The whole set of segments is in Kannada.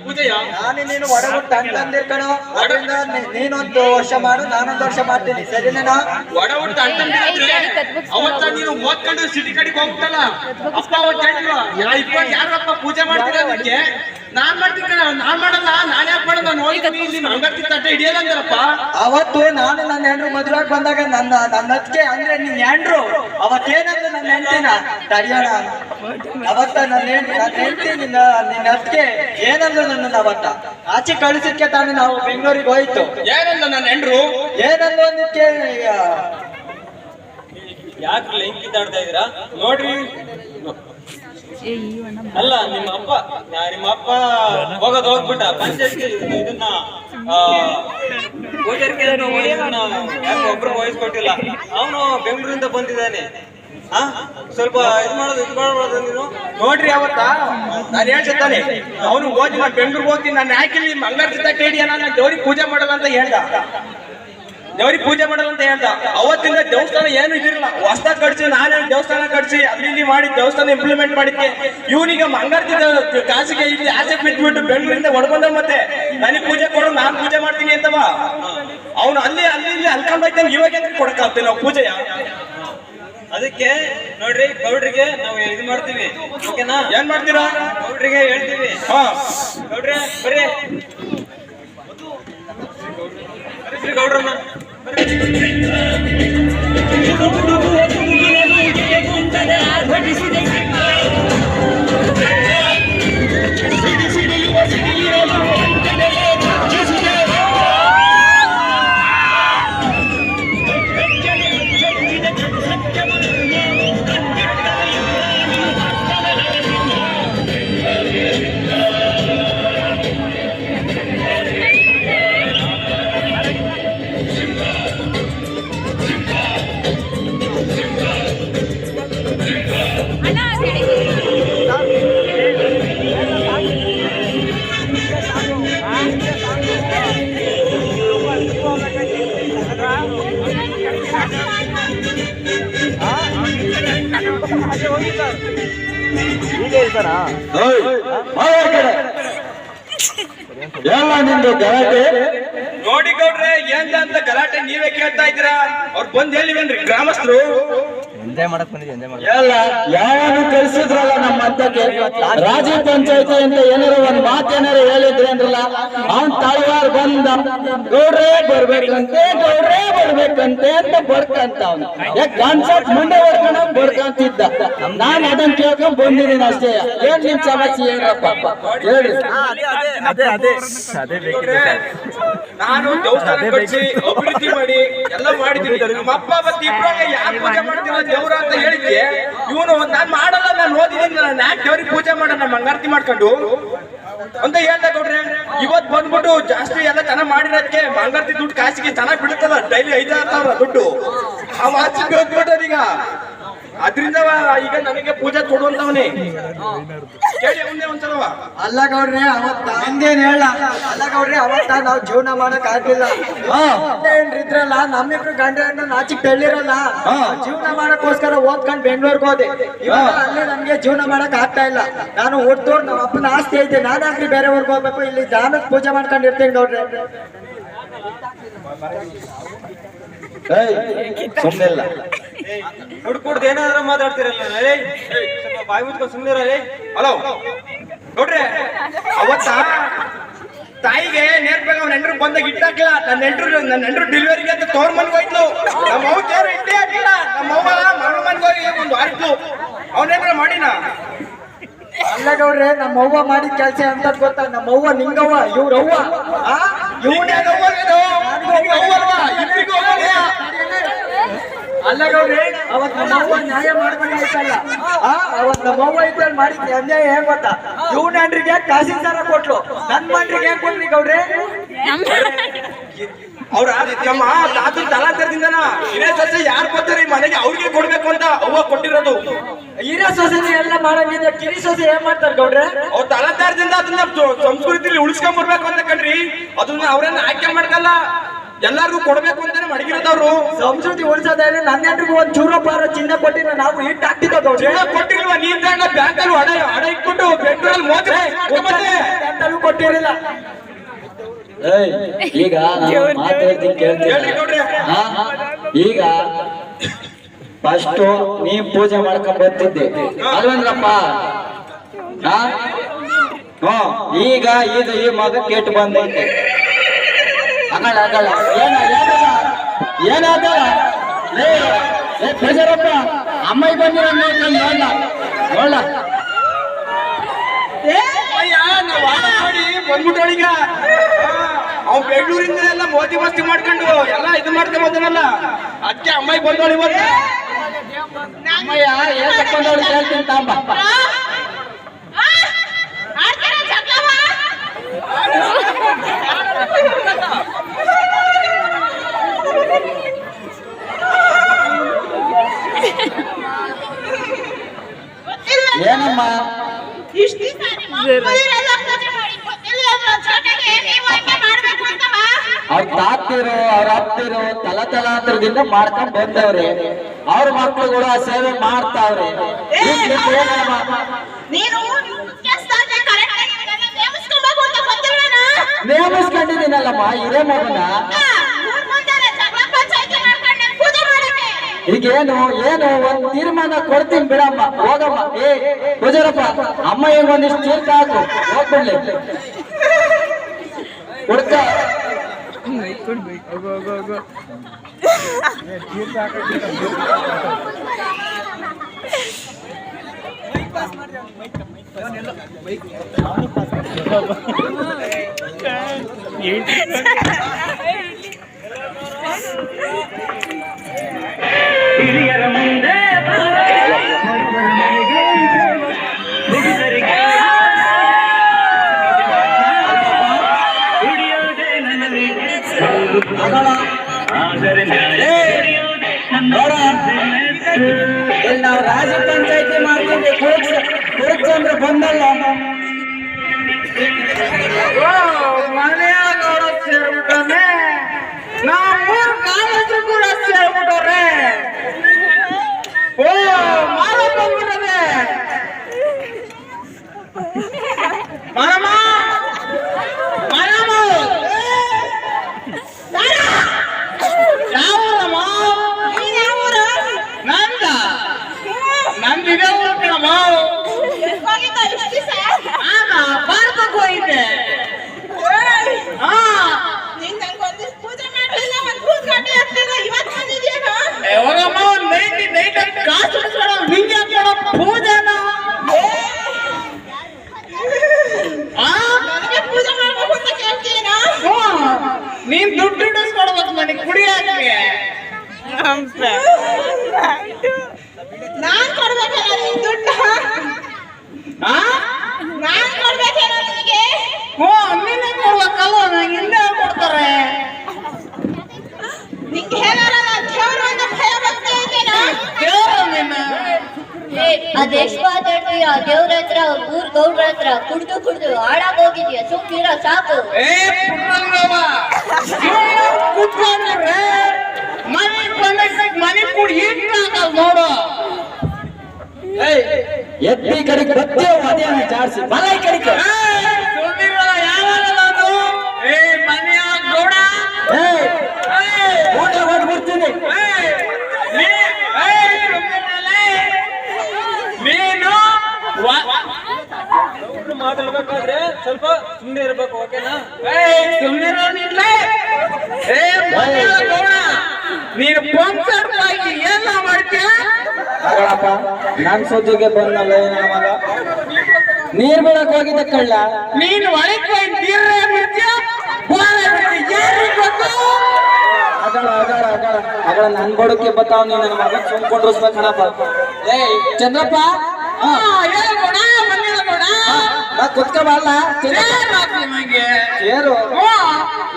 ಪೂಜೆಯ ನಾನು ನೀನು ಒಡಗುಟ್ಟು ಅಂತಂದಿರ್ ಕಣೋ. ಅದರಿಂದ ನೀನೊಂದು ವರ್ಷ ಮಾಡು, ನಾನೊಂದು ವರ್ಷ ಮಾಡ್ತೀನಿ, ಸರಿನೇನಾ? ಒಡಗುಟ್ಟು ಅಂತಂದ್ರೆ ಅವತ್ತ ನೀನು ಓದ್ಕೊಂಡು ಸಿಟಿ ಕಡೆಗೆ ಹೋಗ್ತಲ್ಲ ಅಪ್ಪ ಅವತ್ತು ಹೇಳಿಲ್ವ ಯಾರಪ್ಪ ಪೂಜೆ ಮಾಡ್ತೀರ ಅದಕ್ಕೆ ನಾನ್ ಮಾಡ್ತೀನಿ ಕಣ, ನಾನ್ ಮಾಡಲ್ಲ, ನಾನ್ ಯಾಕೆ ಮಾಡಲ್ಲ, ನೋಡಿದ್ದೀನಿ ಇಲ್ಲಿ ಅಂಗಡಿ ತಟ್ಟೆ ಹಿಡಿಯಲ್ಲ ಅಂದ್ರಪ್ಪ. ಅವತ್ತು ನಾನು ನನ್ನ ಹೆಂಡ್ರು ಮದುವೆಗೆ ಬಂದಾಗ ನನ್ನ ಅದಕ್ಕೆ ಅಂದ್ರೆ ನಿನ್ ಹೆಂಡ್ರು ಅವತ್ತೇನಂದ್ರೆ ನನ್ನ ಹೆಂಡ್ತಿನ ತಡಿಯೋಣ, ಅವತ್ತ ನನ್ನ ಹೆಂಡ್ತಿ ನಿನ್ನ ಅದಕ್ಕೆ ಏನಂದ್ರೆ ನನ್ನ ಅವತ್ತ ಆಚೆ ಕಳಿಸಿದ್ಕೆ ತಾನು ನಾವು ಬೆಂಗಳೂರಿಗೆ ಹೋಯ್ತು. ಏನಂದ ನನ್ನ ಹೆಂಡ್ರು? ಏನಂದ್ರೆ ಅದಕ್ಕೆ ಯಾಕೆ ಲೈನ್ ಕಿತ್ತಾಡ್ತಾ ಇದೀರಾ ನೋಡ್ರಿ. ಅಲ್ಲ ನಿಮ್ಮ ಅಪ್ಪ ಹೋಗೋದು ಹೋಗ್ಬಿಟ್ಟ ಪಂಚಾಯತ್ಗೆ ಇದನ್ನ ಒಬ್ರು ವಹಿಸ್ಕೊಟ್ಟಿಲ್ಲ. ಅವನು ಬೆಂಗಳೂರಿಂದ ಬಂದಿದ್ದಾನೆ. ಸ್ವಲ್ಪ ಇದು ಮಾಡಬಾರ್ದು ನೀನು ನೋಡ್ರಿ. ಅವತ್ತ ನಾನು ಹೇಳ್ತಾನೆ ಅವನು ಓದಿ ನಾನು ಬೆಂಗಳೂರಿಗೆ ಹೋಗ್ತೀನಿ, ನಾನು ಯಾಕಿಲ್ಲ ನಿಮ್ಮ ಅಂಗಡಿ ತಟ್ಟೆ ಹಿಡಿಯ, ನಾನು ದೇವ್ರಿಗೆ ಪೂಜೆ ಮಾಡಲ್ಲ ಅಂತ ಹೇಳ್ದ. ದೇವ್ರಿಗೆ ಪೂಜೆ ಮಾಡಲ್ಲ ಅಂತ ಹೇಳ್ದ. ಅವತ್ತಿಂದ ದೇವಸ್ಥಾನ ಏನು ಇದಿರಲ್ಲ, ಹೊಸದಾಗಿ ಕಟ್ಸಿ, ನಾನೇ ದೇವಸ್ಥಾನ ಕಟ್ಸಿ ಅಲ್ಲಿ ಇಲ್ಲಿ ಮಾಡಿ ದೇವಸ್ಥಾನ ಇಂಪ್ಲಿಮೆಂಟ್ ಮಾಡಿದ್ದೆ. ಇವನಿಗೆ ಮಂಗಾರ್ತಿದ ಕಾಸಿಗೆ ಇಲ್ಲಿ ಆಸೆ ಬಿಟ್ಬಿಟ್ಟು ಬೆಂಗಳೂರಿಂದ ಹೊಡ್ಕೊಂಡ ಮತ್ತೆ ನನಗೆ ಪೂಜೆ ಕೊಡು, ನಾನು ಪೂಜೆ ಮಾಡ್ತೀನಿ ಅಂತವ. ಅವನು ಅಲ್ಲಿ ಇಲ್ಲಿ ಅಲ್ಕೊಂಡೋಗ್ತಾನೆ. ಇವಾಗ ಕೊಡಕ್ಕಾಗ್ತೇವೆ ನಾವು ಪೂಜೆಯ? ಅದಕ್ಕೆ ನೋಡ್ರಿ ಗೌಡ್ರಿಗೆ ನಾವು ಇದು ಮಾಡ್ತೀವಿ, ಓಕೆನಾ? ಏನ್ ಮಾಡ್ತೀರಾ? ಗೌಡ್ರಿಗೆ ಹೇಳ್ತೀವಿ. ಗೌಡ್ರೆ ಬರ್ರಿ, ಗೌಡ್ರಮ್ಮ ಎಲ್ಲ ನಿಂದು ಗಲಾಟೆ ನೋಡಿ ಗೌಡ್ರೆ. ಏನ್ ಅಂತ ಗಲಾಟೆ ನೀವೇ ಕೇಳ್ತಾ ಇದ್ದೀರಾ? ಅವ್ರು ಬಂದ್ ಹೇಳಿವೇನ್ರಿ ಗ್ರಾಮಸ್ಥರು? ಎಲ್ಲ ಯಾರು ಕಳಿಸಿದ್ರಲ್ಲ ನಮ್ಮ ಹತ್ತಕ್ಕೆ ರಾಜ್ಯ ಪಂಚಾಯತಿ ಅಂತ ಏನಾರು ಒಂದ್ ಮಾತೇನಾರು ಹೇಳಿದ್ರೆ ಅಂದ್ರಲ್ಲ, ಅವ್ನ್ ತಳವಾರ್ ಬಂದ ಗೌಡ್ರೆ ಬರ್ಬೇಕಂತೆ ಅಂತ ಬಡ್ಕಂತ ಅವ್ನು ಕಾನ್ಸೆಪ್ಟ್ ಮುಂದೆ ಹೊಡ್ಕೊಂಡ ಬಡ್ಕಂತಿದ್ದ. ನಾನ್ ಅದನ್ನ ಕೇಳ್ಕೊಂಡ್ ಬಂದಿದ್ದೀನಿ ಅಷ್ಟೇ. ಏನ್ ನಿಮ್ ಸಮಸ್ಯೆ ಏನಪ್ಪ ಹೇಳ್ರಿ. ನಾನು ದೇವಸ್ಥಾನ ಕಟ್ಸಿ ಅಭಿವೃದ್ಧಿ ಮಾಡಿ ಎಲ್ಲ ಮಾಡಿದ್ದೀನಿ. ನಮ್ಮ ಅಪ್ಪ ಮತ್ತೆ ಇಬ್ಬರಾಗ ಯಾರು ಪೂಜೆ ಮಾಡ್ತೀರ ದೇವ್ರ ಅಂತ ಹೇಳಿದ್ದೆ. ಇವನು ನಾನ್ ಮಾಡಲ್ಲ, ನಾನು ಓದಿದ್ದೀನಿ, ನಾನು ಯಾಕೆ ದೇವ್ರಿಗೆ ಪೂಜೆ ಮಾಡ, ನಮ್ಮ ಮಂಗಾರತಿ ಮಾಡ್ಕೊಂಡು ಅಂತ ಹೇಳ್ದ ಗೌಡ್ರೆ. ಇವತ್ ಬಂದ್ಬಿಟ್ಟು ಜಾಸ್ತಿ ಎಲ್ಲ ಚೆನ್ನಾಗ್ ಮಾಡಿರೋದಕ್ಕೆ ಮಂಗಾರತಿ ದುಡ್ಡು ಕಾಸಿಗೆ ಚೆನ್ನಾಗ್ ಬಿಡುತ್ತಲ್ಲ, ಡೈಲಿ 5,000 ದುಡ್ಡು ಆ ವಾಚಿಗೆ ಹೋಗ್ಬಿಟ್ಟದೀಗ. ಅದ್ರಿಂದ ಈಗ ನನಗೆ ಪೂಜೆ ಕೊಡುವಂತವನೇ ಕೇಳಿ ಮುಂದೆ ಒಂದ್ಸಲವ. ಅಲ್ಲ ಗೌಡ್ರೆ ಅವತ್ತ ಹಿಂದೇನ್ ಹೇಳ. ಅಲ್ಲ ಗೌಡ್ರೆ ಅವತ್ತ ನಾವು ಜೀವನ ಮಾಡಕ್ ಆಗ್ಲಿಲ್ಲ. ಇದ್ರಲ್ಲ ನಮ್ಮಿಬ್ರು ಗಂಡ ಹೆಣ್ಣು ನಾಚಿಕ್ ಬೆಳ್ಳಿರಲ್ಲ, ಜೀವನ ಮಾಡಕ್ಕೋಸ್ಕರ ಓದ್ಕೊಂಡ್ ಬೆಂಗಳೂರಿಗೆ ಹೋದೆ. ಇವಾಗ ಅಲ್ಲಿ ನಮ್ಗೆ ಜೀವನ ಮಾಡಕ್ ಆಗ್ತಾ ಇಲ್ಲ. ನಾನು ಹುಡ್ತೋರ್ ನಮ್ಮ ಅಪ್ಪನ ಆಸ್ತಿ ಐತೆ, ನಾನಾಗ್ಲಿ ಬೇರೆ ಊರ್ಗ್ ಹೋಗ್ಬೇಕು, ಇಲ್ಲಿ ದಾನಕ್ ಪೂಜೆ ಮಾಡ್ಕೊಂಡಿರ್ತೀನಿ ಗೌಡ್ರೆ. ಸುಮ್ಮನೆ ಇಲ್ಲ ಹುಡ್ಕುಡ್ದು ಏನಾದ್ರೂ ಮಾತಾಡ್ತಿರಲ್ಲ, ಬಾಯಿ ಮುಚ್ಕೊಂಡು ಸುಮ್ಮನೆ. ಹಲೋ ನೋಡ್ರಿ, ಅವತ್ತ ತಾಯಿಗೆ ನೇರ್ಬೇಕು ಅವ್ನ ಹೆಂಡ್ರು ಬಂದಾಗ ಇಟ್ಟಾಕಿಲ್ಲ. ನನ್ನ ಹೆಂಡ್ರು ಡೆಲಿವರಿಗೆ ಅಂತ ತೋರ್ ಮನ್ಗೆ ಹೋಯ್ತು. ನಮ್ಮ ಅವ್ವ ತೋರು ಇಟ್ಟೇ ಹಾಕಿಲ್ಲ. ನಮ್ಮ ಅವ್ವ ಮಗಳ ಮನ್ಗೆ ಹೋಗಿ ಒಂದು ಆಯ್ತು. ಅವನೇನ್ರ ಮಾಡಿನ. ಅಲ್ಲ ಗೌಡ್ರೆ ನಮ್ಮ ಅವ್ವ ಮಾಡಿದ ಕೆಲಸ ಅಂತ ಗೊತ್ತಾ? ನಮ್ಮ ಅವ್ವ ನಿಂಗವ್ವ, ಇವ್ರವ್ವ ಅಲ್ಲ ಗೌಡ್ರೆ ಅವತ್ ನಮ್ಮವ್ವ ನ್ಯಾಯ ಮಾಡ್ಕೊಂಡಿಲ್ಲ. ಅವತ್ ನಮ್ಮವ್ವ ಇದ್ದಲ್ಲಿ ಮಾಡಿದ್ದೆ ಅನ್ಯಾಯ ಹೇಗ್ ಗೊತ್ತಾ? ಇವ್ನ ಹೆಂಡ್ರಿಗೆ ತಹಸೀಲ್ದಾರ ಕೊಟ್ಲು, ನನ್ ಮಂಡ್ರಿಗೆ ಹೇಗ್ ಕೊಟ್ರಿ ಗೌಡ್ರೆ? ಅವ್ರ ನಮ್ಮ ತಾತನ ತಲಾಂತರದಿಂದನ ಹಿರೇ ಸೊಸೆ ಯಾರು ಬರ್ತಾರೆ ಮನೆಗೆ ಅವ್ರಿಗೆ ಕೊಡ್ಬೇಕು ಅಂತ ಅವ್ವ ಕೊಟ್ಟಿರೋದು. ಹಿರೇ ಸೊಸೆ ಎಲ್ಲ ಮಾಡಂಗಿದ್ರೆ ಕಿರಿ ಸೊಸೆ ಏನ್ ಮಾಡ್ತಾರೆ ಗೌಡ್ರೆ? ಅವ್ರ ತಲಾಂತರದಿಂದ ಅದನ್ನ ಸಂಸ್ಕೃತಿಲಿ ಉಳಿಸ್ಕೊಂಡ್ ಬರ್ಬೇಕು ಅಂತ ಕಣ್ರಿ. ಅದನ್ನ ಅವ್ರನ್ನ ಆಯ್ಕೆ ಮಾಡ್ಕಲ್ಲ. ಎಲ್ಲಾರ್ಗೂ ಕೊಡ್ಬೇಕು ಅಂತಾನೆ ಮಡಗಿರೋದವ್ರು. ಸಂಸ್ಕೃತಿ ಉಳಿಸೋದ್ರೆ ನನ್ನ ಹೆಂಡ್ರಿಗೂ ಒಂದ್ ಚೂರ ಪಾರ ಚಿನ್ನ ಕೊಟ್ಟಿನ ನಾವು ಇಟ್ಟು ಹಾಕ್ತಿದ್ದವು. ಕೊಟ್ಟಿಲ್ವಾ ನೀನ್ ಬ್ಯಾಂಕಲ್ಲಿ ಅಡ ಇಟ್ಬಿಟ್ಟು ಬೆಂಗಳೂರಲ್ಲಿ ಮೋದಿ ಕೊಟ್ಟಿರಲಿಲ್ಲ. ಈಗ ಮಾತಾಡ್ತೀನಿ ಕೇಳ್ತೀನಿ. ಈಗ ಫಸ್ಟ್ ನೀ ಪೂಜೆ ಮಾಡ್ಕೊಂಡ್ ಬರ್ತಿದ್ದೆ ಅಲ್ವೇನ್ರಪ್ಪ? ಈಗ ಇದು ಈ ಮಗ ಕೆಟ್ಟು ಬಂದೈತೆ. ಆಗಲ್ಲ ಆಗಲ್ಲ ಏನಾಗಲ್ಲ. ಬೇಜಾರಪ್ಪ ಅಮ್ಮಾಯಿ ಬಂದಿರ ನೋಡ ನೋಡಿ ಬಂದ್ಬಿಟ್ಟವಳೀಗ. ಅವ್ ಬೆಂಗಳೂರಿಂದ ಎಲ್ಲ ಮೋದಿ ಮಸ್ತಿ ಮಾಡ್ಕೊಂಡು ಎಲ್ಲ ಇದು ಮಾಡ್ಕೊಂಡ್ ಬಂದನಲ್ಲ, ಅದಕ್ಕೆ ಅಮ್ಮಾಯಿ ಬಂದವಳು ಇವತ್ತು. ಅಮ್ಮಯ್ಯ ಏನ್ ಬಂದವಳು ಕೇಳ್ತೀನಿ ತಾಂಬ. ಏನಮ್ಮ ಅವ್ರ ತಾತಿರು ಅವ್ರ ಅತ್ತಿರು ತಲತಲಾಂತರದಿಂದ ಮಾಡ್ಕೊಂಡ್ ಬಂದವ್ರೆ. ಅವ್ರ ಮಕ್ಳುಗಳು ಆ ಸೇವೆ ಮಾಡ್ತಾವ್ರೆ. ನೇಮಿಸ್ಕೊಂಡಿದ್ದೀನಲ್ಲಮ್ಮ ಇದೇ ಮಗನ. ಈಗೇನು ಏನು ಒಂದ್ ತೀರ್ಮಾನ ಕೊಡ್ತೀನಿ ಬಿಡಮ್ಮ, ಹೋಗಮ್ಮ. ಪೂಜಾರಪ್ಪ ಅಮ್ಮ ಈಗ ಒಂದಿಷ್ಟು ತೀರ್ಥ ಹಾಕು, ಹೋಗ್ಬಿಡ್ಲಿ ಹುಡ್ಕ. ಹಿರಿಯರ ಮುಂದೆ ಇಲ್ಲಿ ನಾವು ರಾಜ್ಯ ಪಂಚಾಯತಿ ಮಾಡ್ತೀವಿ. ಕುರುಕ್ಷೇತ್ರ ಬಂದಲ್ಲ ಮನೆಯಾಗ ಸೇರ್ಬಿಟ್ಟಾನೆ, ನಾವು ಕಾಲೇಜು ಕೂಡ ಸೇರ್ಬಿಟ್ಟವ್ರೆ. ಓ ಮಾಲ ಬಂದ್ಬಿಟ್ಟದೆ ಮರಮ್ಮ ಮರಮ್ಮ ಯಾವೂರಮ್ಮ? ನಂದ ನಂದಿದೆ ಊರು ಕಣಮ್ಮ. ಭಾರತಕ್ಕೆ ಹೋಗಿದ್ದೆ. ಯಾವಾಗಮ್ಮ ಒಂದು ನೈಟ್ ಕಾಸು ನಿಂಗೆ ಪೂಜೆನ ನೀನ್ ದುಡ್ಡು ಇಡಿಸ್ಕೊಡ್ಬೇಕು ನನಗೆ ಕುಡಿಯಾಕೆ. ನಾನ್ ಕೊಡ್ಬೇಕಲ್ಲ ನೀನ್ ದುಡ್ಡು? ನಾನ್ ಕೊಡ್ಬೇಕೇನೋ ನಿನಗೆ? ನೀನೇ ಕೊಡ್ಬೇಕಲ್ಲ, ನಂಗೆ ಹಿಂದೆ ಕೊಡ್ತಾರೆ. ನಿಂಗೆ ಹೇಳಲ್ಲ ದೇವ್ರು ಅಂತ ಭಯ ಭಕ್ತಿ ಐತೇನೋ? ಅದೆಷ್ಟು ಮಾತಾಡ್ತೀಯ? ದೇವ್ರ ಹತ್ರ ಊರ್ ಗೌಡ್ರ ಹತ್ರ ಕುಡ್ದು ಹಾಳಾಗ್ ಹೋಗಿದ್ಯಾ? ಸುಮ್ಮಿರ ಸಾಕು. ಮನೆ ಕೂಡಿ ನೋಡು. ಎತ್ತಿ ಕಡೆಗೆ ಬತ್ತೆ ಅದೇನ ಜಾಡ್ಸಿ ಬಲ ಈ ಕಡೆಗೆ ಊಟ ಹೊಡ್ಬಿಡ್ತೀನಿ. ನೀನು ಮಾತಾಡ್ಬೇಕಾದ್ರೆ ಸ್ವಲ್ಪ ಸುಮ್ಮನೆ ಇರ್ಬೇಕು, ಓಕೆನಾ? ನೀನು ಏನ ಮಾಡ್ತೀಯ? ನನ್ ಸೊದ್ದಿಗೆ ಬಂದಲ್ಲ ಮಗ. ನೀರ್ ಬಿಡಕ್ ಹೋಗಿದ್ದ ಕಳ್ಳ. ನೀನು ಒಳಗೆ ಹೋಗಿ ನೀರೇ ಬಿಡ್ತೀಯ, ಅಗಳ ನನ್ ಬಡಕ್ಕೆ ಬತ್ತಾವ್. ನೀನು ನನ್ನ ಮಗ ಸುಮ್ಕೊಂಡ್ರಸ್ಬೇಕಣಪ್ಪ. ಚಂದ್ರಪ್ಪ ಕುತ್ಕೋಬಲ್ಲ ಸೇರು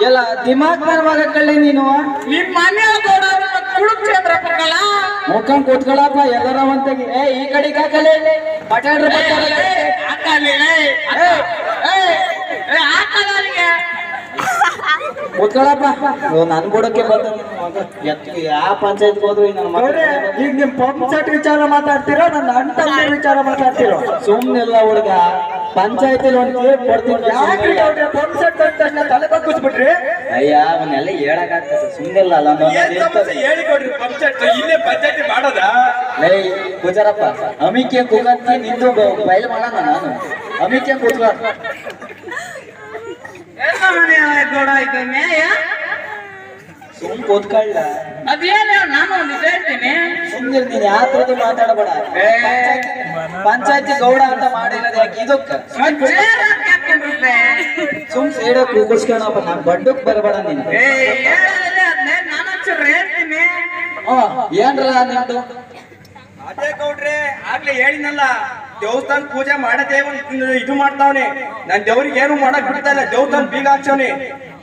ಎಲ್ಲ ದಿಮಾಗ್ ನನ್ನ ಮಗ ಕಳ್ಳಿ. ನೀನು ನಿಮ್ ಮನೆ ಕುಡುಕ್ಚಂದ್ರಪ್ಪಲ್ಲ ಮುಖಂಡ್ ಕೂತ್ಕೊಳ್ಳಪ್ಪ ಎಲ್ಲರ ಒಂತೆಗೆ. ಈ ಕಡೆಗೆ ಹಾಕಲಿ ಪಟಾಡ್ರ ಕೂತ್ಕೊಳ್ಳಪ್ಪ ನನ್ ಬುಡಕ್ಕೆ ಬಂದ ಯಾವ ಪಂಚಾಯತ್ ಹೋದ್ರು ನನ್ನ ಮಗ ಈಗ ನಿಮ್ ಪಂಪ್ ಸೆಟ್ ವಿಚಾರ ಮಾತಾಡ್ತಿರೋ ನನ್ನ ಅಣ್ಣ ವಿಚಾರ ಮಾತಾಡ್ತಿರೋ ಸುಮ್ನಿಲ್ಲ ಹುಡುಗ ಪಂಚಾಯತಿಲಿ ಒಂದು ತೀರ್ಪು ಕೊಡ್ತೀನಿ ಯಾಕ್ರಿ ಗೌಡ್ರೆ ಪಂಪ್ ಸೆಟ್ ಅಂತ ತಕ್ಷಣ ತಲೆ ಬಗ್ಗಿಸ್ಬಿಟ್ರಿ ಅಯ್ಯ ಅವನ್ನೆಲ್ಲ ಹೇಳಕ್ಕಾಗ್ತದೆ ಸುಮ್ನಿಲ್ಲ ಅಲ್ಲ ಏನ್ ಸಮಸ್ಯೆ ಹೇಳಿ ಕೊಡ್ರಿ ಪಂಚಾಯತ್ ಇಲ್ಲೇ ಪಂಚಾಯತಿ ಮಾಡೋದ ಪೂಜಾರಪ್ಪ ಅಮಿಕೆ ಕೂಗಂತಿ ನಿಂದು ಬಯಲು ಮಾಡೋಣ ನಾನು ಅಮಿಕೆ ಕೂತ್ಕೊ ಗೌಡ ಇದು ನ್ಯಾಯ ಸುಮ್ ಕೂತ್ಕೊಳ್ಳ ಅದೇನ ನಾನು ಒಂದು ಹೇಳ್ತೀನಿ ಸುಮ್ನಿರ್ ನೀನ್ ಯಾತ್ರದ್ದು ಮಾತಾಡಬೇಡ ಪಂಚಾಯತಿ ಗೌಡ ಅಂತ ಮಾಡಿರೋದು ಯಾಕೆ ಇದಕ್ಕ ಸುಮ್ ಸೈಡ ಕೂಗಿಸ್ಕೊಳಪ್ಪ ನಾನ್ ಬಡ್ಡಕ್ ಬರಬೇಡ ನೀನು ನಾನು ಒಂಚೂರು ಹೇಳ್ತೀನಿ ಏನ್ರ ನಿಮ್ದು ಅದೇ ಗೌಡ್ರೆ ಆಗ್ಲೇ ಹೇಳಿನಲ್ಲ ದೇವಸ್ಥಾನ ಪೂಜೆ ಮಾಡದೇ ಒಂದು ಇದು ಮಾಡ್ತಾವನೆ ನಾನ್ ದೇವ್ರಿಗೆ ಏನು ಮಾಡಕ್ ಬಿಡ್ತಾ ಇಲ್ಲ ದೇವಸ್ಥಾನ ಬೀಗ ಹಾಕ್ಸವನಿ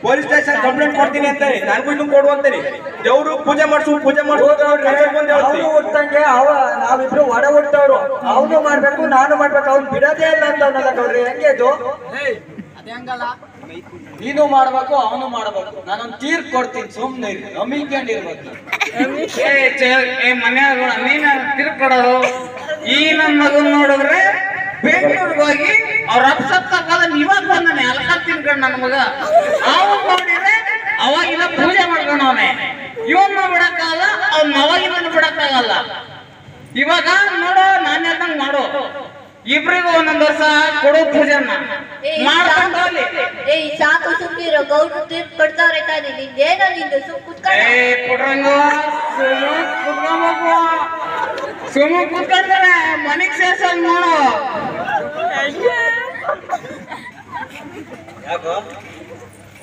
ಪೊಲೀಸ್ ಸ್ಟೇಷನ್ ಕಂಪ್ಲೇಂಟ್ ಕೊಡ್ತೀನಿ ಅಂತಾನೆ ನನಗೂ ಇನ್ನೂ ಕೊಡು ಅಂತಾನೆ ದೇವ್ರು ಪೂಜೆ ಮಾಡ್ಸು ಅವ್ರು ಹುಟ್ಟಂಗೆ ನಾವಿಬ್ರು ಒಡ ಹುಟ್ಟವ್ರು ಅವನು ಮಾಡ್ಬೇಕು ನಾನು ಮಾಡ್ಬೇಕು ಅವ್ನು ಬಿಡೋದೇ ಇಲ್ಲ ಅಂತ ಗೌಡ್ರಿ ಹೆಂಗೆ ಇದು ನೀನು ಮಾಡ್ಬೇಕು ಅವನು ಮಾಡ್ಬೇಕು ನಾನೊಂದು ತೀರ್ಪು ಕೊಡ್ತೀನಿ ಸುಮ್ನೆ ನಂಬಿಕೊಂಡಿರ್ಬೇಕು ಮನ್ಯಾಗ ನೀನ ತಿರ್ಕೊಡೋದು ಈ ನನ್ನ ಮಗನ್ ನೋಡಿದ್ರೆ ಬೆಂಗಳೂರಿಗೆ ಹೋಗಿ ಅವ್ರ ಅಪ್ಸತ್ತಾಗ ಇವಾಗ ಬಂದಾನೆ ಅಲ್ಕ ತಿನ್ಕೊಂಡ್ ನನ್ನ ಮಗ ಅವನ್ ನೋಡಿದ್ರೆ ಅವಾಗಿನ ಪೂಜೆ ಮಾಡ್ಕೊಂಡವನೆ ಇವನ್ನ ಬಿಡಕ್ಕಾಗಲ್ಲ ಅವ್ನ ಅವಾಗಿನ ಬಿಡಕ್ಕಾಗಲ್ಲ ಇವಾಗ ನೋಡು ನಾನು ಹೇಳ್ದಂಗ್ ಮಾಡು ಇಬ್ರಿಗೂ ಒಂದೊಂದು ವರ್ಷ ಕೊಡೋ ಪೂಜೆನ ಮಾಡ್ಕೊಂಡು ಹೋಗ್ಲಿ ಏಯ್ ಸಾಕು ಸುಮ್ನಿರೋ ಗೌಡ್ರು ತೀರ್ಪು ಕೊಡ್ತಾವ್ರೆ ತಾನೆ ನಿಂದೇನೋ ನಿಂದು ಸುಮ್ ಕುತ್ಕೊಂಡು ಪುಟ್ರಂಗ ಸುಮ್ಮ ಕುತ್ಕೊಂಡ್ರೆ ಮನೆಗ್ ಸೇರ್ಸಲ್ ನೋಡು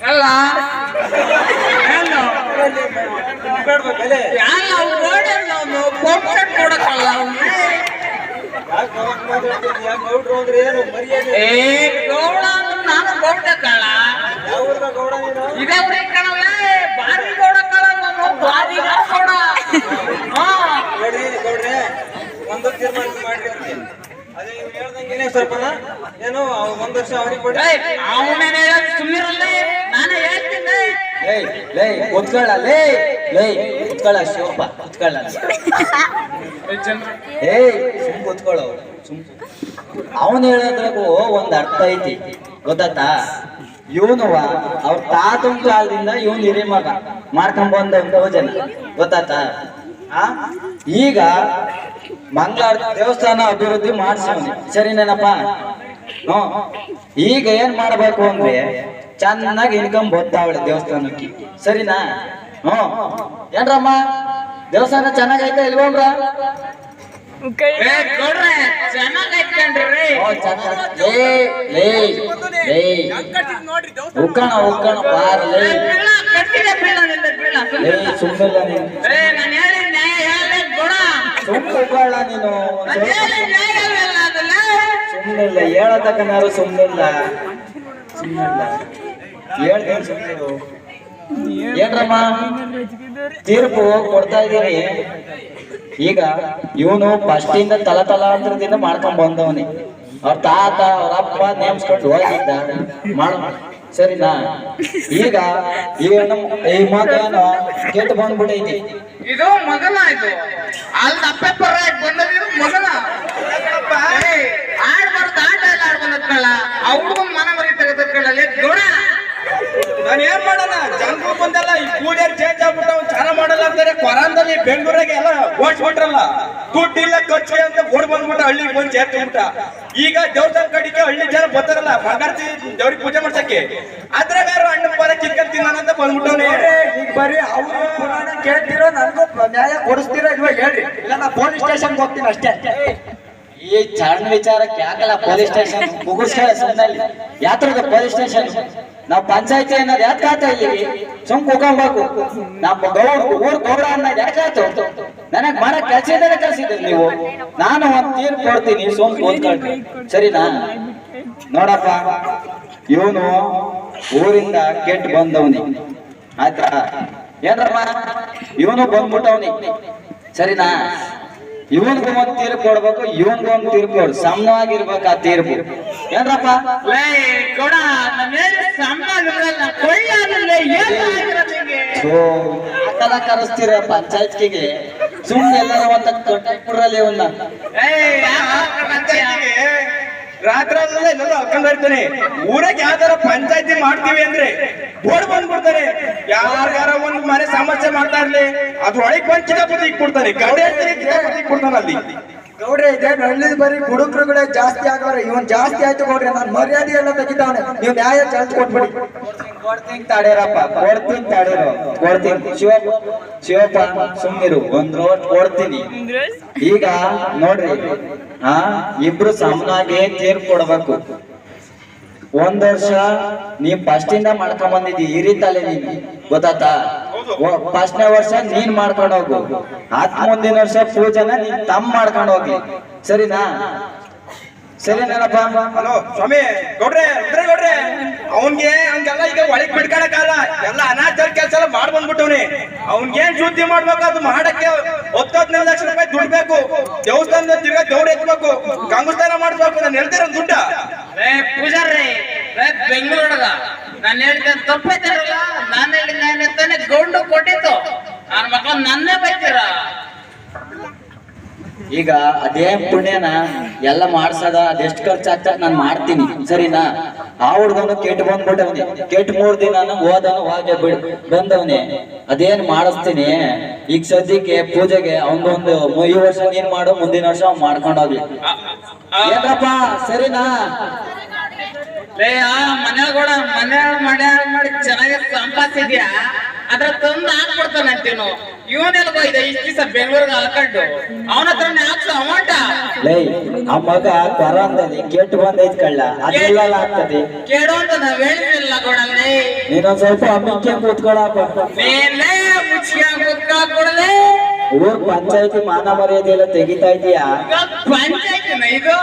ಅಲ್ಲ ಕೊಡಕ್ಕಲ್ಲ ಗೌಡ್ರು ಅಂದ್ರೆ ಏನು ಮರ್ಯಾದೆ ಗೌಡ ಅಂದ್ರೆ ನಾನು ಗೌಡ ಕಳ್ಳ ಗೌಡ ನೀನು ಇದೇ ಕಣಲ್ಲ ಬಾರಿ ಗೌಡ ಕಳ್ಳ ನಾನು ಬಾರಿ ಗೌಡ ನೋಡ್ರಿ ಗೌಡ್ರೆ ಒಂದು ತೀರ್ಮಾನ ಮಾಡಿ ಅದೇ ನೀವು ಹೇಳ್ದಂಗೆನೆ ಸ್ವಲ್ಪ ಏನು ಒಂದ್ ವರ್ಷ ಅವ್ರಿಗೆ ಕೊಡಿ ಅವನೇನೆ ಸುಮ್ಮನಿರಲ್ಲ ನಾನು ಹೇಳ್ತೀನಿ ಲೇ ಕೂತ್ಕೊಳ್ಳ ಲೇ ಕೂತ್ಕೊಳ್ಳ ಶಿವಪ್ಪ ಕೂತ್ಕೊಳ್ಳ ಸುಮ್ ಕೂತ್ಕೊಳ್ಳ ಸುಮ್ ಅವನ್ ಹೇಳೋದ್ರಾಗೂ ಒಂದ್ ಅರ್ಥ ಐತಿ ಗೊತ್ತಾತಾ ಇವನುವ ಅವ್ರ ತಾತನ ಕಾಲದಿಂದ ಇವನ್ ಹಿರಿ ಮಗ ಮಾಡ್ಕೊಂಡ್ ಬಂದ ಒಂದು ಭೋಜನ ಗೊತ್ತಾತ ಈಗ ಮಂಗಳಾರ ದೇವಸ್ಥಾನ ಅಭಿವೃದ್ಧಿ ಮಾಡಿಸೋನಿ ಸರಿನೇನಪ್ಪ ಈಗ ಏನ್ ಮಾಡ್ಬೇಕು ಅಂದ್ರೆ ಚೆನ್ನಾಗಿ ಇನ್ಕಮ್ ಬರ್ತಾವಳೆ ದೇವಸ್ಥಾನಕ್ಕೆ ಸರಿನಾ ಏನ್ರಮ್ಮ ದೇವಸ್ಥಾನ ಚೆನ್ನಾಗೈತೆ ಇಲ್ವಮ್ರ ಉಕ್ಕಣ ಬಾರಲೇ ಸುಮ್ಮಲ್ಲ ಸುಮ್ಮಲ್ಲ ನೀನು ಸುಮ್ಮನಿಲ್ಲ ಹೇಳತಕ್ಕನಾರು ಸುಮ್ಮನಿಲ್ಲ ಹೇಳ್ತೇನೆ ಸುಮ್ಮನಿರು ಏನ್ರಮ್ಮ ತೀರ್ಪು ಕೊಡ್ತಾ ಇದ್ದೀನಿ ಈಗ ಇವನು ಫಸ್ಟ್ ಇಂದ ತಲಾಂತರದಿಂದ ಮಾಡ್ಕೊಂಡ್ ಬಂದವನಿ ಅವ್ರ ತಾತ ಅವ್ರ ಅಪ್ಪ ನೇಮ್ಸ್ಕೊಂಡು ಹೋಗಿದ್ದ ಮಾಡ ಸರಿನಾ ಈಗ ಈ ಮಗನ ಕೆಟ್ಟು ಬಂದ್ಬಿಟ್ಟೈತಿ ಇದು ಮಗನ ಇದು ಅಲ್ಲಿ ಅಪ್ಪೆ ಪರ ಬಂದಿದ್ದು ಮಗನ ಆಡ್ಬಾರ್ದು ಆಟ ಎಲ್ಲ ಆಡ್ಕೊಂಡಲ್ಲ ಆ ಹುಡುಗನ್ ಮನ ಮರಿ ತೆಗೆದಕ್ಕಳಲ್ಲಿ ದೊಡ ನಾನು ಏನ್ ಮಾಡೋಣ ಜನರು ಬಂದಲ್ಲ ಈ ಕೂಲಿಯರ್ ಚೇಂಜ್ ಆಗ್ಬಿಟ್ಟು ಅವ್ನು ಚೆನ್ನಾಗ್ ಮಾಡಲ್ಲ ಅಂತಾರೆ ಕೊರಾನ್ದಲ್ಲಿ ಬೆಂಗಳೂರಾಗೆ ಎಲ್ಲ ಓಡಿಸ್ಬಿಟ್ರಲ್ಲ ದುಡ್ಡು ಇಲ್ಲ ಖರ್ಚಿಗೆ ಅಂತ ಓಡ್ ಬಂದ್ಬಿಟ್ಟು ಹಳ್ಳಿಗೆ ಬಂದು ಸೇರ್ಕೊಂಡ್ಬಿಟ್ಟ ಈಗ ದೇವಸ್ಥಾನ ಕಡೆಗೆ ಹಳ್ಳಿ ಜನ ಬರ್ತಾರಲ್ಲ ಬಂಗಾರತಿ ದೇವ್ರಿಗೆ ಪೂಜೆ ಮಾಡ್ಸಕ್ಕೆ ಅದ್ರಾಗ ಯಾರು ಹಣ್ಣು ಬರ ಕಿತ್ಕೊಂಡ್ ತಿನ್ನೋಣಂತ ಬಂದ್ಬಿಟ್ಟವ್ನೆ ಈಗ ಬರೀ ಅವ್ರು ಪುರಾಣ ಕೇಳ್ತಿರೋ ನನಗೂ ನ್ಯಾಯ ಕೊಡಿಸ್ತೀರೋ ಇಲ್ವಾ ಹೇಳ್ರಿ ಇಲ್ಲ ನಾ ಪೊಲೀಸ್ ಸ್ಟೇಷನ್ಗೆ ಹೋಗ್ತೀನಿ ಅಷ್ಟೇ ಈ ಸಣ್ಣ ವಿಚಾರಕ್ಕೆ ಯಾಕಲ್ಲ ಪೊಲೀಸ್ ಸ್ಟೇಷನ್ ಮುಗಿಸ್ಕೊಳ್ಳ ಸುಮ್ಮನಲ್ಲಿ ಯಾತ್ರದ ಪೊಲೀಸ್ ಸ್ಟೇಷನ್ ನಾವ್ ಪಂಚಾಯತಿ ಅನ್ನೋದು ಯಾಕೆ ಆತ ಇಲ್ಲಿ ಸುಮ್ ಕುಕೊಂಬೇಕು ನಮ್ಮ ಊರ್ ಗೌಡ ಅನ್ನೋದು ಯಾಕೆ ಆಯ್ತು ನನಗ್ ಮಾಡಕ್ ಕೆಲಸ ಇದ್ದಾರೆ ಕಳ್ಸಿದ್ರಿ ನೀವು ನಾನು ಒಂದ್ ತೀರ್ಪು ಕೊಡ್ತೀನಿ ಸುಮ್ ಓದ್ಕೊಳ್ರಿ ಸರಿನಾ ನೋಡಪ್ಪ ಇವನು ಊರಿಂದ ಕೆಟ್ಟ ಬಂದವನಿ ಆಯ್ತಾ ಏನ್ರಮ್ಮ ಇವನು ಬಂದ್ಬಿಟ್ಟವನಿ ಸರಿನಾ ಇವನ್ಗೂ ಒಂದ್ ತೀರ್ಪು ಕೊಡ್ಬೇಕು ಇವನ್ಗೂ ಒಂದ್ ತೀರ್ಪು ಕೊಡು ಸಮವಾಗಿರ್ಬೇಕು ಆ ತೀರ್ಪು ಏನ್ರಪ್ಪ ಕೊಡ ನಮ್ಮೇಲೆ ಸಮಾಜ ಕೊಳ್ಳ ಅಕ್ಕನ ಕರೆಸ್ತೀರ ಪಂಚಾಯತ್ಗೆ ಸುಮ್ಮನೆ ಎಲ್ಲಾರ ಒಂದ್ ಕೊಟ್ಬಿಡ್ರಲ್ಲ ಇವನ್ನ. ರಾತ್ರಿ ಎಲ್ಲ ಹಾಕೊಂಡ್ ಬರ್ತಾನೆ ಊರಾಗ ಯಾವ್ದಾರ ಪಂಚಾಯತಿ ಮಾಡ್ತೀವಿ ಅಂದ್ರೆ ಬೋರ್ಡ್ ಬಂದ್ಬಿಡ್ತಾರೆ. ಯಾರ್ಯಾರ ಒಂದ್ ಮನೆ ಸಮಸ್ಯೆ ಮಾಡ್ತಾ ಇರ್ಲಿ ಅದ್ರೊಳಗೆ ಬಂದ್ ಕಿತಾಪತಿ ಇಕ್ಬಿಡ್ತಾನೆ. ಗಂಡ ಕಿತಾಪತಿ ಇಕ್ಬಿಡ್ತಾನ ಅಲ್ಲಿ. ಗೌಡ್ರೆ ಇದೆ ಹಳ್ಳಿದ್ ಬರೀ ಹುಡುಗರುಗಳೇ ಜಾಸ್ತಿ ಆಗವ್ರೆ. ಇವನ್ ಜಾಸ್ತಿ ಆಯ್ತು ಗೌಡ್ರೆ, ನಾನ್ ಮರ್ಯಾದೆ ಎಲ್ಲ ತೆಗಿತಾವನೆ. ನೀವು ನ್ಯಾಯ ಜಾಸ್ತಿ ಕೊಟ್ಬಿಡಿ. ಕೊಡ್ತೀನಿ ತಾಡೇರಪ್ಪ, ಕೊಡ್ತೀನಿ ತಾಡೇರು, ಕೊಡ್ತೀನಿ. ಶಿವಪ್ಪ ಸುಮ್ನಿರು, ಒಂದ್ ರೋಟ್ ಕೊಡ್ತೀನಿ. ಈಗ ನೋಡ್ರಿ, ಇಬ್ರು ಸಮನಾಗಿ ತೀರ್ಪು ಕೊಡ್ಬೇಕು. ಒಂದ್ ವರ್ಷ ನೀ ಫಸ್ಟ್ ಇಂದ ಮಾಡ್ಕೊಂಡ್ ಬಂದಿದ್ದಿ ಹಿರಿತಲೆ ನೀನ್ ಗೊತ್ತಾತಾ. ಫಸ್ಟ್ನೇ ವರ್ಷ ನೀನ್ ಮಾಡ್ಕೊಂಡು ಹೋಗು, ಮುಂದಿನ ವರ್ಷ ಪೂಜೆನ ನೀನ್ ಮಾಡ್ಕೊಂಡು ಹೋಗ್ಲಿ. ಸರಿನಾ? ಸರಿನಪ್ಪ? ಹಲೋ ಸ್ವಾಮಿ ಗೌಡ್ರೆ, ಗೌಡ್ರೆ ಅವನ್ಗೆ ಹಂಗೆಲ್ಲ ಈಗ ಒಳಗ್ ಬಿಡ್ಕೊಳಕಲ್ಲ. ಎಲ್ಲ ಅನಾಚಾರ ಕೆಲಸ ಎಲ್ಲ ಮಾಡ್ ಬಂದ್ಬಿಟ್ಟವ್ನಿ. ಅವ್ನ್ಗೇನ್ ಶುದ್ಧಿ ಮಾಡ್ಬೇಕು ಅದು ಮಾಡಕ್ಕೆ 10-15 ಲಕ್ಷ ರೂಪಾಯಿ ದುಡ್ಡು ಬೇಕು. ದೇವಸ್ಥಾನದ ತಿರ್ಗಾ ದೇವ್ರು ಎತ್ಬೇಕು, ಗಂಗಸ್ಥಾನ ಮಾಡ್ಬೇಕು. ನಾನು ಹೇಳ್ತಿರೋ ದುಡ್ಡ ಪೂಜಾರ್ರಿ ಬೆಂಗಳೂರೊಳಗ ನಾನು ಹೇಳಿದ ತಪ್ಪೈತಿರಲ್ಲ. ನಾನು ಹೇಳಿದ್ದಾನೆ ಗೌಂಡು ಕೊಟ್ಟಿತ್ತು. ನನ್ನ ಮಕ್ಕಳು ನನ್ನೇ ಬೈತೀರ. ಈಗ ಅದೇ ಪುಣ್ಯನ ಎಲ್ಲ ಮಾಡ್ಸದ ಅದೆಷ್ಟು ಖರ್ಚಾಗ್ತದ ನಾನ್ ಮಾಡ್ತೀನಿ. ಸರಿನಾ? ಆ ಹುಡ್ಗನು ಕೆಟ್ಟು ಬಂದ್ಬಿಟ್ಟವನಿ. ಕೆಟ್ಟು 3 ದಿನ ಹೋದನು, ಹಾಗೆ ಬಂದವನಿ. ಅದೇನ್ ಮಾಡಿಸ್ತೀನಿ. ಈಗ ಸದ್ಯಕ್ಕೆ ಪೂಜೆಗೆ ಅವನೊಂದು ಈ ವರ್ಷ ನೀನ್ ಮಾಡು, ಮುಂದಿನ ವರ್ಷ ಅವ್ನು ಮಾಡ್ಕೊಂಡು ಹೋಗ್ಲಿ. ಏನಪ್ಪ? ಸರಿನಾ? ಮನೆ ಮಾಡಿ ಚೆನ್ನಾಗಿ ಸಂಪಾದಿಸಿದ್ಯಾ, ಅದ್ರ ತಂದು ಹಾಕ್ಬಿಡ್ತಾನಂತೀನು. ಇವನೆಲ್ಲ ಹೋಯ್ದ ಇಷ್ಟ ದಿವಸ ಬೆಂಗಳೂರಿಗೆ ಹಾಕೊಂಡು ಅವನ ಹತ್ರನೇ ಹಾಕ್ಸು ಅಮೌಂಟ. ಲೇ ಆ ಮಗ ಕೊರಂದಲ್ಲಿ ಕೆಟ್ಟು ಬಂದೈತ್ ಕಳ್ಳ, ಅದೆಲ್ಲ ಆಗ್ತದೆ. ಕೇಳು ಅಂತ ನಾವ್ ಹೇಳಿದ್ರಿಲ್ಲ ಕೊಡಲ್ಲಿ. ನೀನೊಂದ್ ಸ್ವಲ್ಪ ಅಮ್ಮಿಕೆ ಕೂತ್ಕೊಳಪ್ಪ. ನೀನೇ ಮುಚ್ಚಿಗೆ ಕೂತ್ಕೊಳಕೊಡಲೆ. ಊರ್ ಪಂಚಾಯತಿ ಮಾನ ಮರ್ಯಾದೆ ಎಲ್ಲ ತೆಗಿತಾ ಇದೀಯಾ? ಪಂಚಾಯತಿನ ಇದು?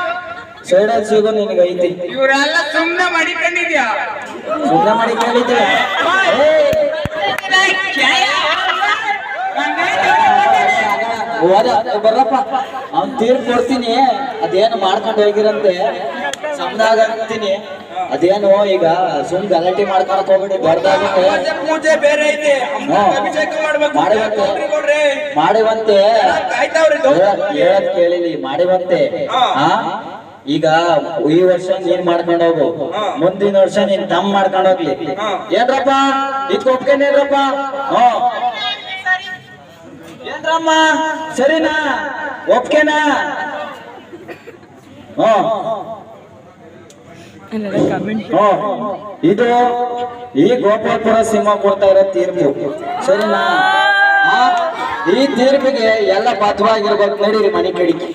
ಸೈಡಲ್ಲಿ ಸಿಗು ನಿನ್ಗೆ ಐತಿ. ಇವರೆಲ್ಲ ಸುಮ್ನೆ ಮಾಡಿಕೊಂಡಿದ್ಯಾ? ಸುಮ್ಮನೆ ಮಾಡಿ ಕೇಳಿದ್ಯಾ? ಬರ್ರಪ್ಪ, ಅವ್ನ್ ತೀರ್ಪು ಕೊಡ್ತೀನಿ. ಅದೇನು ಮಾಡ್ಕೊಂಡು ಹೋಗಿರಂತೆ ಸಮನಾಗಂತೀನಿ. ಅದೇನು ಈಗ ಸುಮ್ ಗಲಾಟೆ ಮಾಡ್ಕೊಳಕ್ ಹೋಗ್ಬಿಡಿ. ಬರ್ದಾಗುತ್ತೆ ಪೂಜೆ ಬೇರೆ ಐತೆ, ಅಭಿಷೇಕ ಮಾಡ್ಬೇಕು. ಮಾಡಿವಂತೆ ಹೇಳದ್ ಕೇಳಿಲಿ, ಮಾಡಿವಂತೆ. ಈಗ ಈ ವರ್ಷ ನೀನ್ ಮಾಡ್ಕೊಂಡು ಹೋಗು, ಮುಂದಿನ ವರ್ಷ ನೀನ್ ತಮ್ಮ ಮಾಡ್ಕೊಂಡು ಹೋಗ್ಲಿ. ಏನ್ರಪ್ಪ ಇದಕ್ಕೆ ಒಪ್ಕೊಂಡೇನ್ರಪ್ಪ? ಏನ್ರಮ್ಮ ಸರಿನಾ? ಒಪ್ಕೆನಾ? ಇದು ಈ ಗೋಪಾಲಪುರ ಸಿಂಹ ಕೊಡ್ತಾ ಇರೋ ತೀರ್ಪು. ಸರಿನಾ? ಈ ತೀರ್ಪಿಗೆ ಎಲ್ಲ ಬದ್ಧವಾಗಿರ್ಬೇಕು. ನಡೀರಿ ಮನೆ ಕಡಿಕೆ.